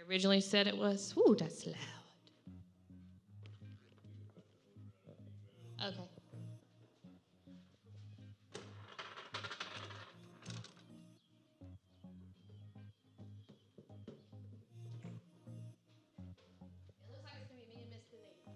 originally said it was. Ooh, that's loud. Okay. It looks like it's gonna be me and Miss Denise.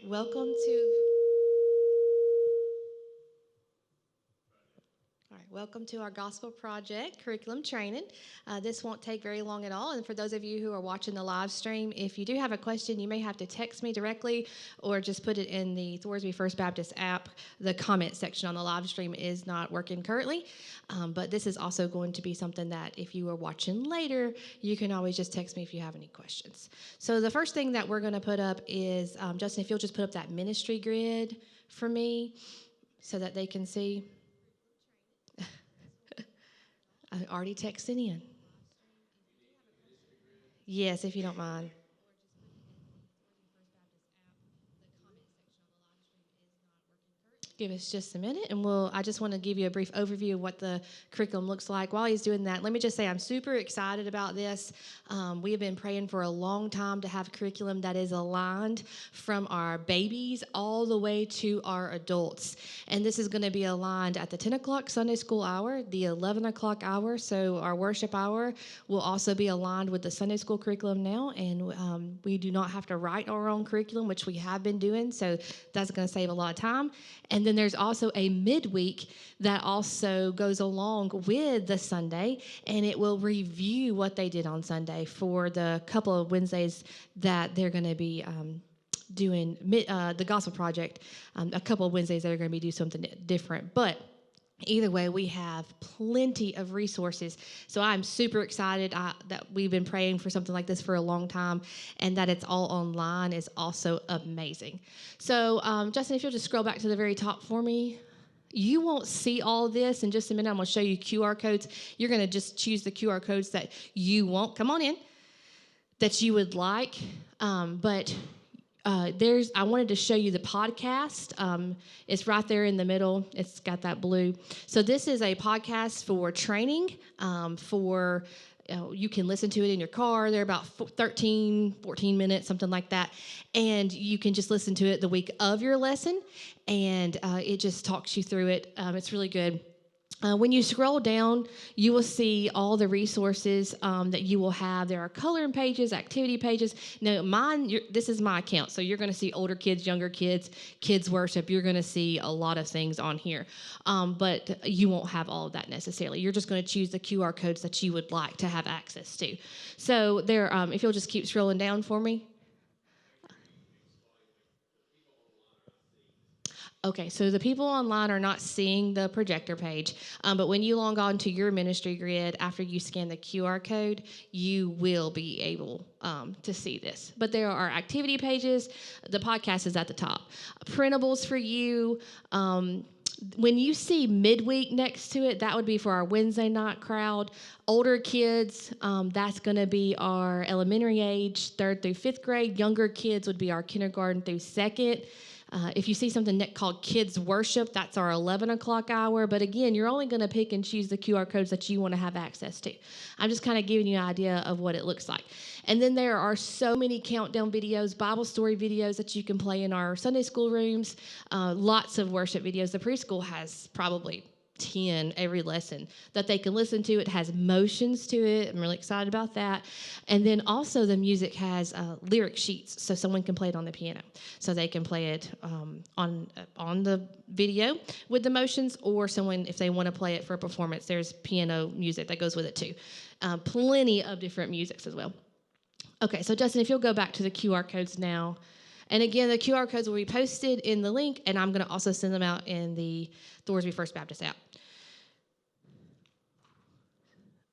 welcome to welcome to our Gospel Project curriculum training. This won't take very long at all. And for those of you who are watching the live stream, if you do have a question, you may have to text me directly or just put it in the Thorsby First Baptist app. The comment section on the live stream is not working currently, but this is also going to be something that if you are watching later, you can always just text me if you have any questions. So the first thing that we're going to put up is, Justin, if you'll just put up that ministry grid for me so that they can see. I already texted in. Yes, if you don't mind. Give us just a minute, and I just want to give you a brief overview of what the curriculum looks like. While he's doing that, let me just say I'm super excited about this. We have been praying for a long time to have a curriculum that is aligned from our babies all the way to our adults. And this is going to be aligned at the 10 o'clock Sunday school hour, the 11 o'clock hour, so our worship hour will also be aligned with the Sunday school curriculum now, and we do not have to write our own curriculum, which we have been doing, so that's going to save a lot of time. And then there's also a midweek that also goes along with the Sunday, and it will review what they did on Sunday for the couple of Wednesdays that they're going to be doing the Gospel Project. A couple of Wednesdays they're going to be doing something different. But either way, we have plenty of resources. So I'm super excited that we've been praying for something like this for a long time, and that it's all online is also amazing. So, Justin, if you'll just scroll back to the very top for me. You won't see all this in just a minute. I'm going to show you QR codes. You're going to just choose the QR codes that you want. Come on in. That you would like. I wanted to show you the podcast. It's right there in the middle. It's got that blue. So this is a podcast for training, you can listen to it in your car. They're about 13, 14 minutes, something like that. And you can just listen to it the week of your lesson, and it just talks you through it. It's really good. When you scroll down, you will see all the resources that you will have. There are coloring pages, activity pages. Now, this is my account, so you're going to see older kids, younger kids, kids worship. You're going to see a lot of things on here, but you won't have all of that necessarily. You're just going to choose the QR codes that you would like to have access to. So there, if you'll just keep scrolling down for me. Okay, so the people online are not seeing the projector page, but when you log on to your ministry grid, after you scan the QR code, you will be able to see this. But there are activity pages. The podcast is at the top. Printables for you. When you see midweek next to it, that would be for our Wednesday night crowd. Older kids, that's going to be our elementary age, 3rd through 5th grade. Younger kids would be our kindergarten through 2nd. If you see something called Kids Worship, that's our 11 o'clock hour. But again, you're only going to pick and choose the QR codes that you want to have access to. I'm just kind of giving you an idea of what it looks like. And then there are so many countdown videos, Bible story videos that you can play in our Sunday school rooms, lots of worship videos. The preschool has probably 10 every lesson that they can listen to. It has motions to it. I'm really excited about that. And then also the music has lyric sheets, so someone can play it on the piano. So they can play it on the video with the motions, or someone, if they want to play it for a performance, there's piano music that goes with it too. Plenty of different musics as well. Okay, so Justin, if you'll go back to the QR codes now. And again, the QR codes will be posted in the link, and I'm going to also send them out in the Thorsby First Baptist app.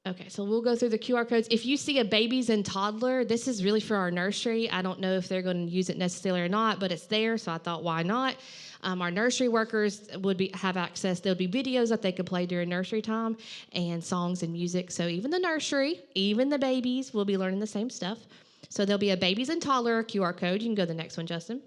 Okay, so we'll go through the QR codes. If you see a babies and toddler, this is really for our nursery. I don't know if they're going to use it necessarily or not, but it's there, so I thought, why not? Our nursery workers have access. There'll be videos that they could play during nursery time and songs and music. So even the nursery, even the babies will be learning the same stuff. So there'll be a babies and toddler QR code. You can go to the next one, Justin.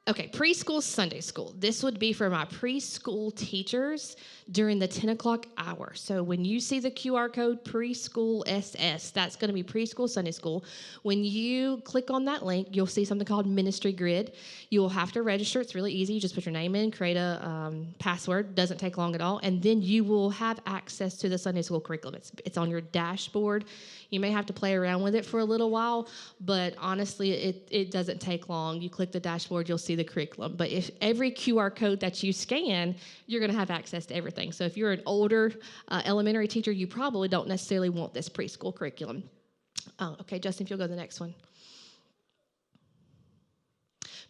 Okay, preschool Sunday school. This would be for my preschool teachers during the 10 o'clock hour. So when you see the QR code preschool SS, that's going to be preschool Sunday school. When you click on that link, you'll see something called Ministry Grid. You will have to register. It's really easy. You just put your name in, create a password. Doesn't take long at all. And then you will have access to the Sunday school curriculum. It's on your dashboard. You may have to play around with it for a little while, but honestly, it doesn't take long. You click the dashboard, you'll see the curriculum. But if every QR code that you scan, you're going to have access to everything. So if you're an older elementary teacher, you probably don't necessarily want this preschool curriculum. Okay, Justin, if you'll go to the next one.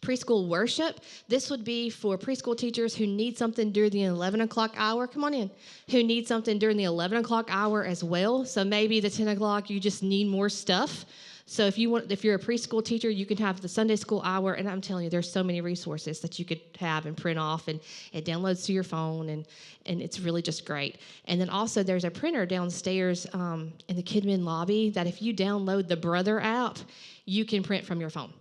Preschool worship. This would be for preschool teachers who need something during the 11 o'clock hour. Come on in. Who need something during the 11 o'clock hour as well. So maybe the 10 o'clock, you just need more stuff. So if you're a preschool teacher, you can have the Sunday school hour. And I'm telling you, there's so many resources that you could have and print off, and it downloads to your phone, and it's really just great. And then also there's a printer downstairs in the Kidman lobby that if you download the Brother app, you can print from your phone.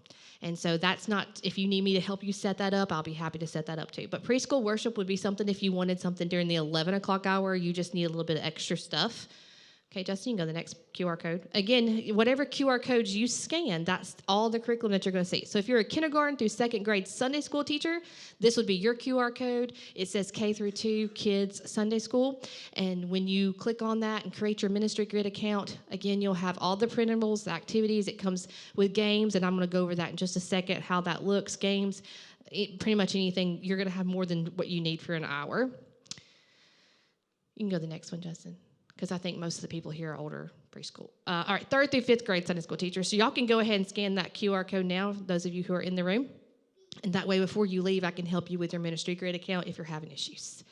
And so that's not, if you need me to help you set that up, I'll be happy to set that up too. But preschool worship would be something if you wanted something during the 11 o'clock hour, you just need a little bit of extra stuff. Okay, Justin, you can go to the next QR code. Again, whatever QR codes you scan, that's all the curriculum that you're going to see. So if you're a kindergarten through second grade Sunday school teacher, this would be your QR code. It says K through 2 Kids Sunday School. And when you click on that and create your Ministry Grid account, again, you'll have all the printables, the activities. It comes with games, and I'm going to go over that in just a second, how that looks. Games, pretty much anything. You're going to have more than what you need for an hour. You can go to the next one, Justin, because I think most of the people here are older preschool. All right, 3rd through 5th grade Sunday school teachers. So y'all can go ahead and scan that QR code now, those of you who are in the room. And that way, before you leave, I can help you with your Ministry Grid account if you're having issues.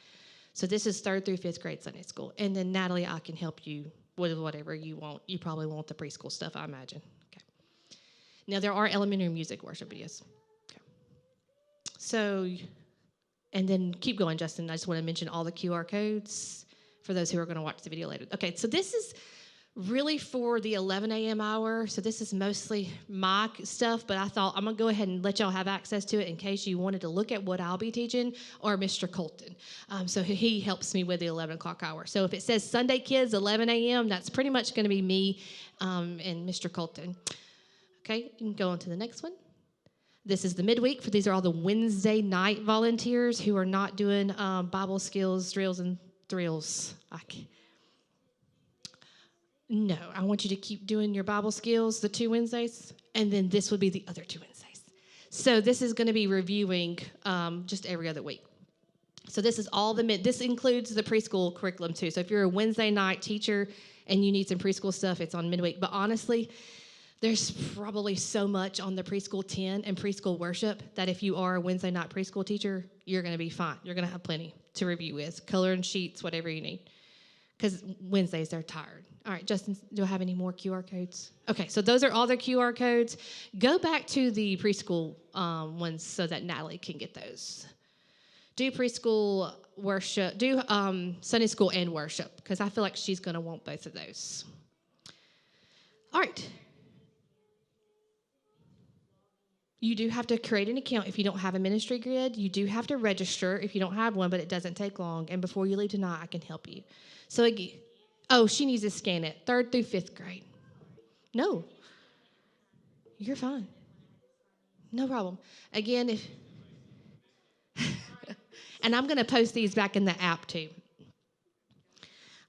So this is 3rd through 5th grade Sunday school. And then, Natalie, I can help you with whatever you want. You probably want the preschool stuff, I imagine. Okay. Now, there are elementary music worship videos. Okay. So, and then keep going, Justin. I just want to mention all the QR codes for those who are going to watch the video later. Okay, so this is really for the 11 a.m. hour. So this is mostly my stuff, but I thought I'm going to go ahead and let y'all have access to it in case you wanted to look at what I'll be teaching, or Mr. Colton. So he helps me with the 11 o'clock hour. So if it says Sunday Kids, 11 a.m., that's pretty much going to be me and Mr. Colton. Okay, you can go on to the next one. This is the midweek. These are all the Wednesday night volunteers who are not doing Bible skills, drills, and thrills. No, I want you to keep doing your Bible skills the 2 Wednesdays, and then this would be the other 2 Wednesdays. So this is going to be reviewing just every other week. So this is all this includes the preschool curriculum too. So if you're a Wednesday night teacher and you need some preschool stuff, it's on midweek. But honestly, there's probably so much on the preschool 10 and preschool worship that if you are a Wednesday night preschool teacher, you're going to be fine. You're going to have plenty to review with, coloring sheets, whatever you need. Because Wednesdays, they're tired. All right, Justin, do I have any more QR codes? Okay, so those are all the QR codes. Go back to the preschool ones so that Natalie can get those. Do preschool worship, do Sunday school and worship, because I feel like she's going to want both of those. All right. You do have to create an account if you don't have a Ministry Grid. You do have to register if you don't have one, but it doesn't take long. And before you leave tonight, I can help you. So, again, she needs to scan it. 3rd through 5th grade. No. You're fine. No problem. Again, and I'm going to post these back in the app too.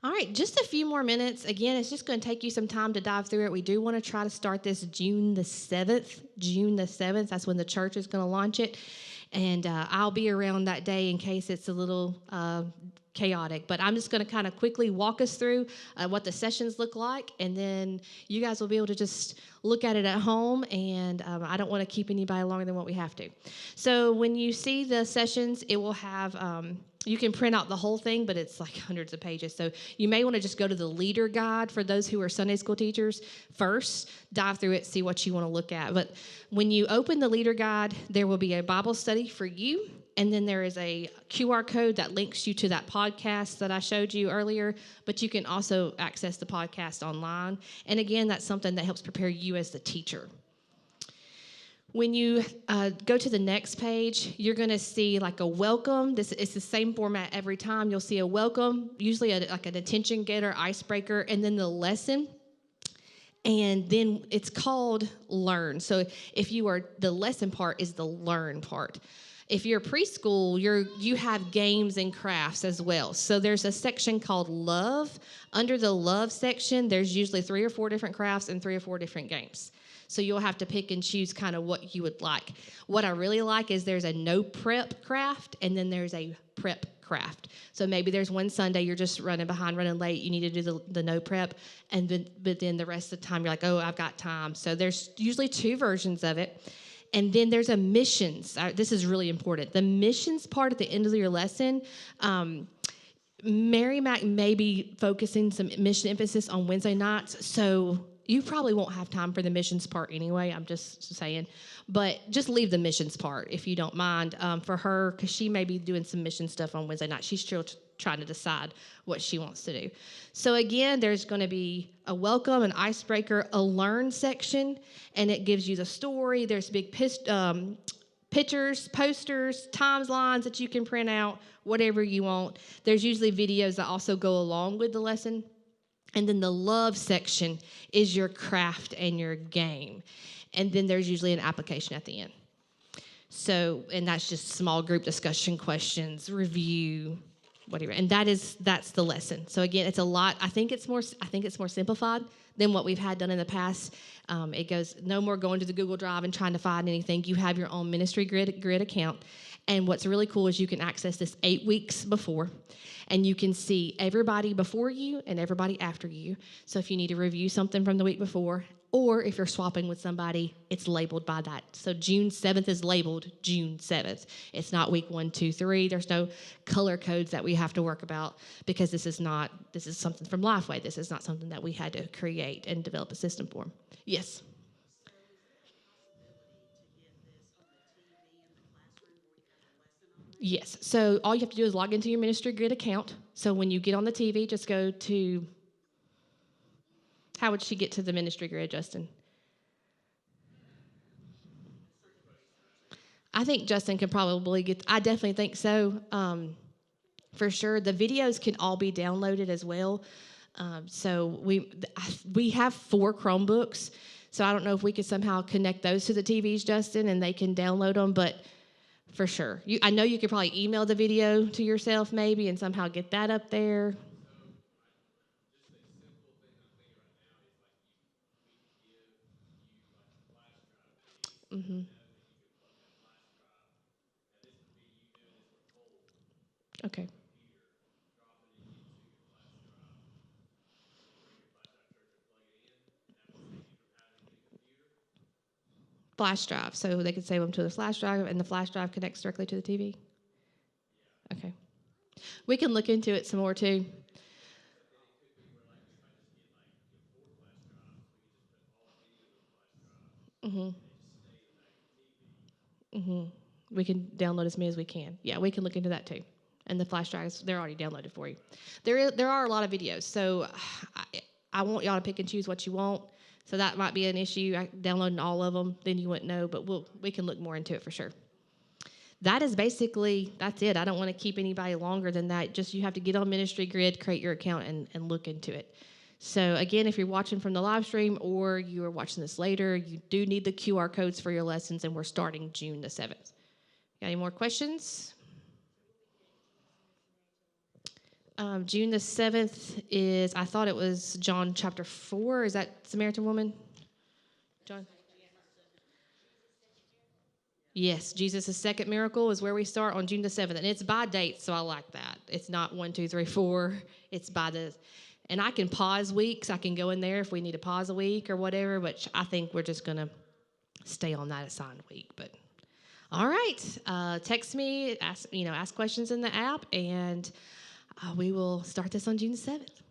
All right, just a few more minutes. Again, it's just going to take you some time to dive through it. We do want to try to start this June the 7th. June the 7th, that's when the church is going to launch it. And I'll be around that day in case it's a little chaotic. But I'm just going to kind of quickly walk us through what the sessions look like. And then you guys will be able to just look at it at home. And I don't want to keep anybody longer than what we have to. So when you see the sessions, it will have... you can print out the whole thing, but it's like hundreds of pages. So you may want to just go to the leader guide for those who are Sunday school teachers first, dive through it, see what you want to look at. But when you open the leader guide, there will be a Bible study for you. And then there is a QR code that links you to that podcast that I showed you earlier. But you can also access the podcast online. And again, that's something that helps prepare you as the teacher. When you go to the next page, you're going to see like a welcome. It's the same format every time. You'll see a welcome, usually like an attention getter, icebreaker, and then the lesson. And then it's called learn. So the lesson part is the learn part. If you're preschool, you have games and crafts as well. So there's a section called love. Under the love section, there's usually 3 or 4 different crafts and 3 or 4 different games. So you'll have to pick and choose kind of what you would like. What I really like is there's a no prep craft, and then there's a prep craft. So maybe there's one Sunday you're just running behind, running late, you need to do the no prep, but then the rest of the time you're like, oh, I've got time. So there's usually 2 versions of it. And then there's a missions. This is really important. The missions part at the end of your lesson, Mary Mac may be focusing some mission emphasis on Wednesday nights, so you probably won't have time for the missions part anyway, I'm just saying. But just leave the missions part if you don't mind for her, because she may be doing some mission stuff on Wednesday night. She's still trying to decide what she wants to do. So again, there's going to be a welcome, an icebreaker, a learn section, and it gives you the story. There's big pictures, posters, timelines that you can print out, whatever you want. There's usually videos that also go along with the lesson. And then the love section is your craft and your game. And then there's usually an application at the end. So, and that's just small group discussion questions, review, whatever. And that's the lesson. So again, it's a lot. I think it's more simplified than what we've had done in the past. It goes no more going to the Google Drive and trying to find anything. You have your own ministry grid account. And what's really cool is you can access this 8 weeks before, and you can see everybody before you and everybody after you. So if you need to review something from the week before, or if you're swapping with somebody, it's labeled by that. So June 7th is labeled June 7th. It's not week 1, 2, 3. There's no color codes that we have to work about, because this is something from Lifeway. This is not something that we had to create and develop a system for. Yes. Yes. So all you have to do is log into your Ministry Grid account. So when you get on the TV, just go to, how would she get to the Ministry Grid, Justin? I think Justin could probably I definitely think so. For sure. The videos can all be downloaded as well. So we have 4 Chromebooks. So I don't know if we could somehow connect those to the TVs, Justin, and they can download them, but for sure. I know you could probably email the video to yourself maybe and somehow get that up there. Mm-hmm. Okay. Flash drive, so they could save them to the flash drive, and the flash drive connects directly to the TV? Okay. We can look into it some more, too. Mm-hmm. Mm-hmm. We can download as many as we can. Yeah, we can look into that, too. And the flash drives, they're already downloaded for you. There are a lot of videos, so I want y'all to pick and choose what you want. So that might be an issue. Downloading all of them, then you wouldn't know, but we can look more into it for sure. That's it. I don't want to keep anybody longer than that. Just you have to get on Ministry Grid, create your account, and look into it. So again, if you're watching from the live stream or you are watching this later, you do need the QR codes for your lessons, and we're starting June the 7th. Got any more questions? June the 7th is, I thought it was John chapter 4. Is that Samaritan woman? John? Yes, Jesus' second miracle is where we start on June the 7th. And it's by date, so I like that. It's not 1, 2, 3, 4. It's by and I can pause weeks. I can go in there if we need to pause a week or whatever, but I think we're just going to stay on that assigned week. But all right, text me, ask questions in the app, and we will start this on June 7th.